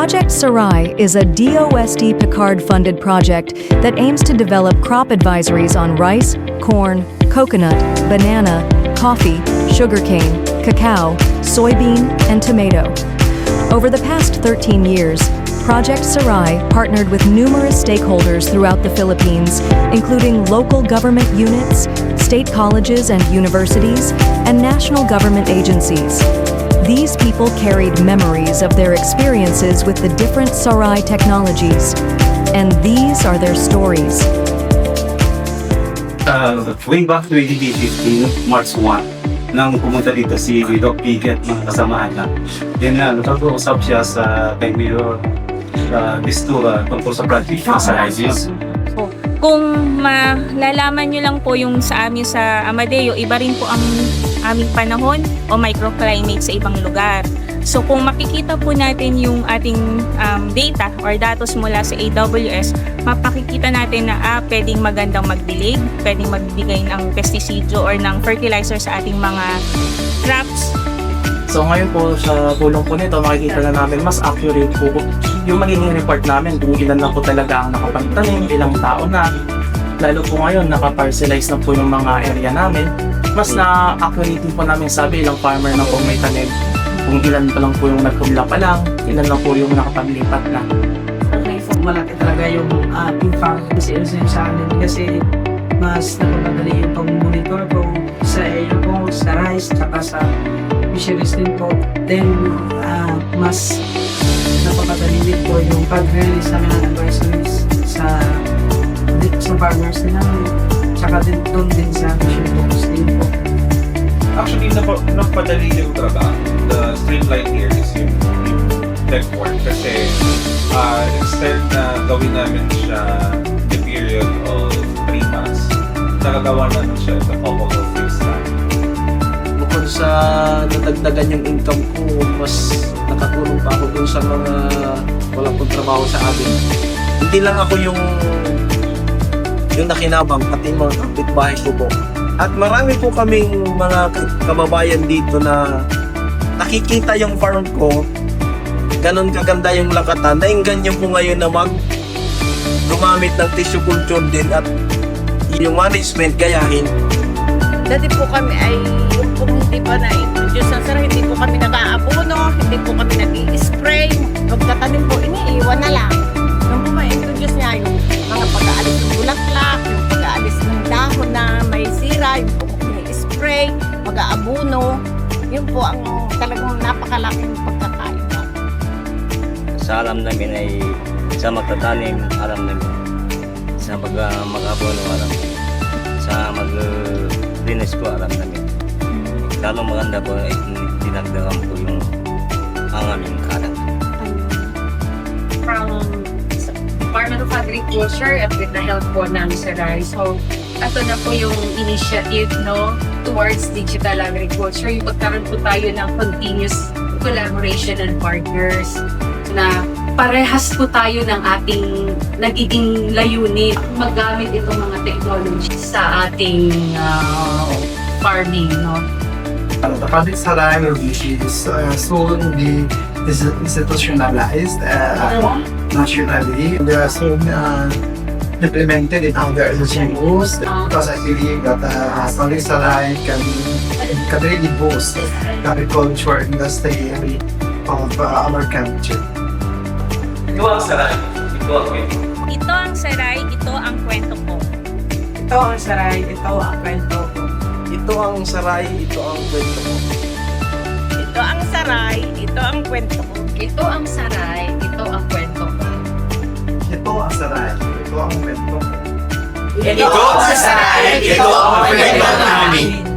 Project Sarai is a DOST Picard-funded project that aims to develop crop advisories on rice, corn, coconut, banana, coffee, sugarcane, cacao, soybean, and tomato. Over the past 13 years, Project Sarai partnered with numerous stakeholders throughout the Philippines, including local government units, state colleges and universities, and national government agencies. These people carried memories of their experiences with the different Sarai technologies, and these are their stories. Way back 2015, March 1, nang pumunta dito si Doc Piggy at mga kasamahan niya. Yan na, nagkakausap siya sa kay Mayor Bistura tungkol sa project sa IGS. Kung malalaman nyo lang po yung sa amin sa Amadeo, iba rin po ang aming panahon o microclimate sa ibang lugar. So kung makikita po natin yung ating data or datos mula sa AWS, mapakikita natin na pwedeng magandang magdilig, pwedeng magbigay ng pestisidyo or ng fertilizer sa ating mga crops. So ngayon po sa tulong po nito, makikita na namin mas accurate po yung magiging report namin kung ilan na po talaga ang nakapagtanim, ilang tao na. Lalo po ngayon, nakaparcelize na po yung mga area namin. Mas na-accurate po namin sabi ilang farmer na po may tanim. Kung ilan pa lang po yung nagkabla pa lang, ilan na po yung nakapaglipat na. Okay, so malaki talaga yung ating farmers sa amin kasi mas napapadali yung pag-monitor po sa area po, sa rice, tsaka sa fisheries din po. Then, mas napakadali din po yung pag-release namin ng advisories sa farmers din namin. Tsaka din doon din sa fishery books din po. Actually, napadali yung talaga. The streamline here is yung tech work kasi instead na gawin namin siya the period of 3 months, nakagawa namin siya sa couple of weeks time. Bukod sa nadagdagan yung income ko, mas nakatulong pa ako dun sa mga wala pong trabaho sa amin. Hindi lang ako yung nakinabang, pati mga kapitbahay ko po. At marami po kaming mga kababayan dito na nakikita yung farm ko, ganon kaganda yung lakatan, naingganyo po ngayon na gumamit ng tissue culture din at yung management gayahin. Dati po kami ay yung po hindi pa na-introduce ng sir, hindi po kami nag-aabono, hindi po kami nag-i-spray. Pagkatanim po, iniiwan na lang. Nung po ma-introduce niya yung mga pag-aalis ng bulaklak, yung pag-aalis ng dahon na may sira, yung po i-spray, mag-aabono, yun po ang talagang napakalaking pagkakaiba. Sa alam namin ay sa magtatanim, alam namin. Sa mag-abono, alam namin. Sa mag-dinis ko, alam namin. Lalong maganda po ay dinagdagan po yung ang aming kalat. From Department of Agriculture at with the help po ng Sarai. So, ito na po yung initiative towards digital agriculture. Yung pagkaroon po tayo ng continuous collaboration and partners na parehas po tayo ng ating nagiging layunin maggamit itong mga technology sa ating farming. The Project Sarai will be soon be institutionalized nationally. They are soon implemented in other SGOs because I believe that Project Sarai can really boost the agriculture industry of our country. Ito ang Sarai. Ito ang kwento. Ito ang Sarai, ito ang kwento ko. Ito ang Sarai, ito ang kwento ko. Ito ang Sarai, ito ang kwento ko. Ito ang Sarai, ito ang kwento ko. Ito ang Sarai, ito ang kwento ko. Ito ang Sarai, ito ang kwento ko. Ito ang Sarai, ito ang kwento namin.